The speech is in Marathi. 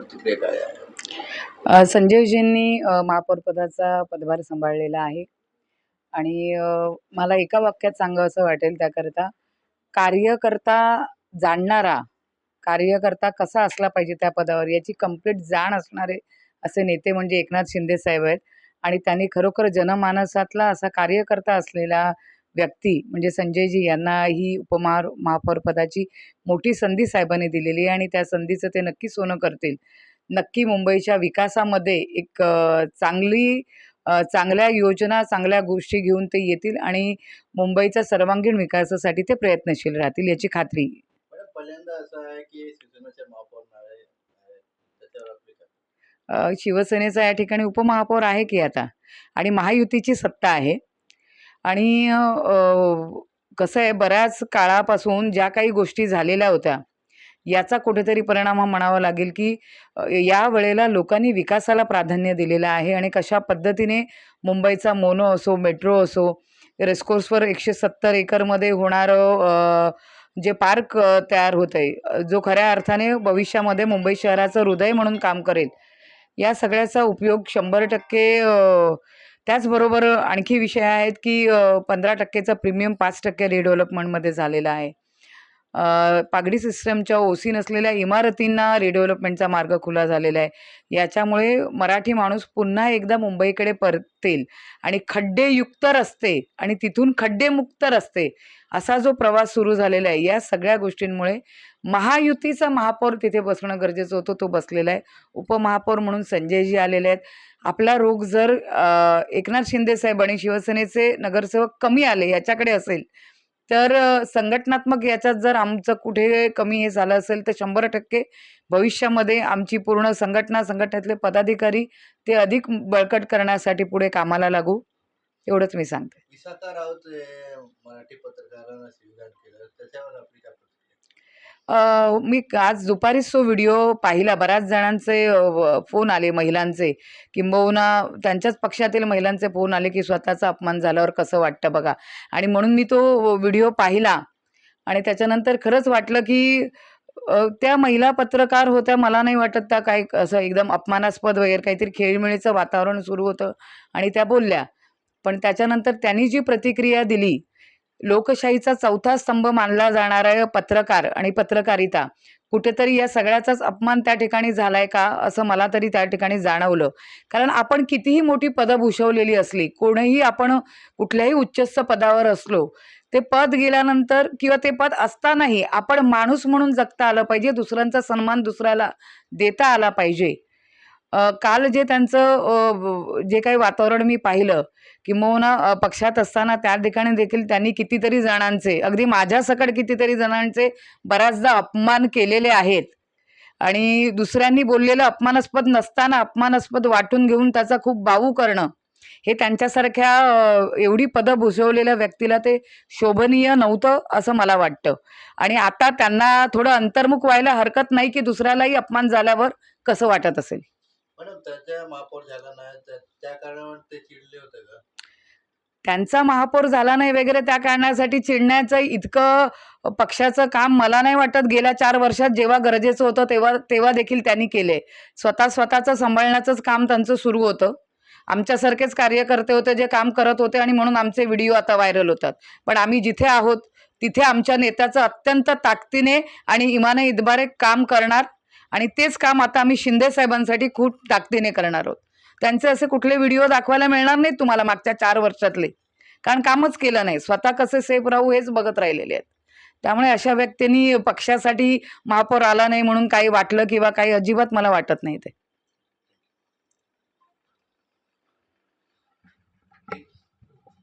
प्रतिक्रिया काय आहे? संजयजींनी महापौर पदाचा पदभार सांभाळलेला आहे आणि मला एका वाक्यात सांगावसं वाटेल त्याकरता, कार्यकर्ता जाणणारा, कार्यकर्ता कसा असला पाहिजे त्या पदावर याची कंप्लीट जाण असणारे असे नेते म्हणजे एकनाथ शिंदे साहेब आहेत. आणि त्यांनी खरोखर जनमानसातला असा कार्यकर्ता असलेला व्यक्ती म्हणजे संजयजी यांना ही महापौर पदाची मोठी संधी साहेबांनी दिलेली आहे आणि त्या संधीचं ते नक्की सोनं करतील. नक्की मुंबईच्या विकासामध्ये एक चांगल्या योजना, चांगल्या गोष्टी घेऊन ते येतील आणि मुंबईच्या सर्वांगीण विकासासाठी ते प्रयत्नशील राहतील याची खात्री. मॅडम, पहिल्यांदा असं आहे की शिवसेनेचे महापौर नाळे आहेत, त्याच्यावर आपली शिवसेनेचा या ठिकाणी उपमहापौर आहे की आता, आणि महायुतीची सत्ता आहे. आणि कसं आहे, बऱ्याच काळापासून ज्या काही गोष्टी झालेल्या होत्या याचा कुठेतरी परिणाम हा म्हणावा लागेल की या वेळेला लोकांनी विकासाला प्राधान्य दिलेलं आहे आणि कशा पद्धतीने मुंबईचा मोनो असो, मेट्रो असो, रेसकोर्सवर 170 एकरमध्ये होणारं जे पार्क तयार होत आहे, जो खऱ्या अर्थाने भविष्यामध्ये मुंबई शहराचं हृदय म्हणून काम करेल, या सगळ्याचा उपयोग 100%. त्याचबरोबर आणखी विषय आहेत की 15%चा प्रीमियम 5% रिडेव्हलपमेंटमध्ये झालेला आहे. पागडी सिस्टमच्या ओसी नसलेल्या इमारतींना रिडेव्हलपमेंटचा मार्ग खुला झालेला आहे. याच्यामुळे मराठी माणूस पुन्हा एकदा मुंबईकडे परतेल आणि खड्डेयुक्त रस्ते आणि तिथून खड्डेमुक्त रस्ते असा जो प्रवास सुरू झालेला आहे, या सगळ्या गोष्टींमुळे महायुतीचा महापौर तिथे बसणं गरजेचं होतं. तो बसलेला आहे. उपमहापौर म्हणून संजयजी आलेले आहेत. आपला रोग जर एकनाथ शिंदे साहेब आणि शिवसेनेचे नगरसेवक कमी आले याच्याकडे असेल, तर संघटनात्मक याच्यात जर आमचं कुठे कमी हे झालं असेल, तर 100% भविष्यामध्ये आमची पूर्ण संघटनेतले पदाधिकारी ते अधिक बळकट करण्यासाठी पुढे कामाला लागू, एवढंच मी सांगते. विशाखा राऊत मराठी पत्रकारांना शिवीगाळ केलं, त्याच्यावर आपली काय प्रतिक्रिया? मी आज दुपारीच तो व्हिडिओ पाहिला. बऱ्याच जणांचे फोन आले महिलांचे, किंबहुना त्यांच्याच पक्षातील महिलांचे फोन आले की स्वतःचा अपमान झाल्यावर कसं वाटतं बघा. आणि म्हणून मी तो व्हिडिओ पाहिला आणि त्याच्यानंतर खरंच वाटलं की त्या महिला पत्रकार होत्या. मला नाही वाटत त्या काही असं एकदम अपमानास्पद वगैरे काहीतरी खेळीमेळीचं वातावरण सुरू होतं आणि त्या बोलल्या. पण त्याच्यानंतर त्यांनी जी प्रतिक्रिया दिली, लोकशाहीचा चौथा स्तंभ मानला जाणारा पत्रकार आणि पत्रकारिता, कुठेतरी या सगळ्याचाच अपमान त्या ठिकाणी झालाय का, असं मला तरी त्या ठिकाणी जाणवलं. कारण आपण कितीही मोठी पदं भूषवलेली असली, कोणीही आपण कुठल्याही उच्चस्थ पदावर असलो, ते पद गेल्यानंतर किंवा ते पद असतानाही आपण माणूस म्हणून जगता आलं पाहिजे. दुसऱ्यांचा सन्मान दुसऱ्याला देता आला पाहिजे. काल जे त्यांचं जे काही वातावरण मी पाहिलं, किंबहुना पक्षात असताना त्या ठिकाणी देखील त्यांनी कितीतरी जणांचे, अगदी माझ्यासकट कितीतरी जणांचे बऱ्याचदा अपमान केलेले आहेत. आणि दुसऱ्यांनी बोललेलं अपमानास्पद नसताना अपमानास्पद वाटून घेऊन त्याचा खूप बावू करणं, हे त्यांच्यासारख्या एवढी पदं भूषवलेल्या व्यक्तीला ते शोभनीय नव्हतं असं मला वाटतं. आणि आता त्यांना थोडं अंतर्मुख व्हायला हरकत नाही की दुसऱ्यालाही अपमान झाल्यावर कसं वाटत असेल. मॅडम, त्याच्या महापौर झाला नाही त्या कारणावर ते चिडले होते का? त्यांचा महापौर झाला नाही वगैरे त्या कारणासाठी चिडण्याचं इतकं पक्षाचं काम मला नाही वाटत. गेल्या 4 वर्षात जेव्हा गरजेचं होतं तेव्हा देखील त्यांनी केले. स्वतःचं सांभाळण्याचंच काम त्यांचं सुरू होतं. आमच्यासारखेच कार्यकर्ते होते जे काम करत होते आणि म्हणून आमचे व्हिडिओ आता व्हायरल होतात. पण आम्ही जिथे आहोत तिथे आमच्या नेत्याचं अत्यंत ताकदीने आणि इमाने इतबारे काम करणार आणि तेच काम आता आम्ही शिंदे साहेबांसाठी खूप ताकदीने करणार आहोत. त्यांचे असे कुठले व्हिडिओ दाखवायला मिळणार नाहीत तुम्हाला मागच्या 4 वर्षातले, कारण कामच केलं नाही. स्वतः कसे सेफ राहू हेच बघत राहिलेले आहेत. त्यामुळे अशा व्यक्तींनी पक्षासाठी महापौर आला नाही म्हणून काही वाटलं किंवा काही अजिबात मला वाटत नाही ते.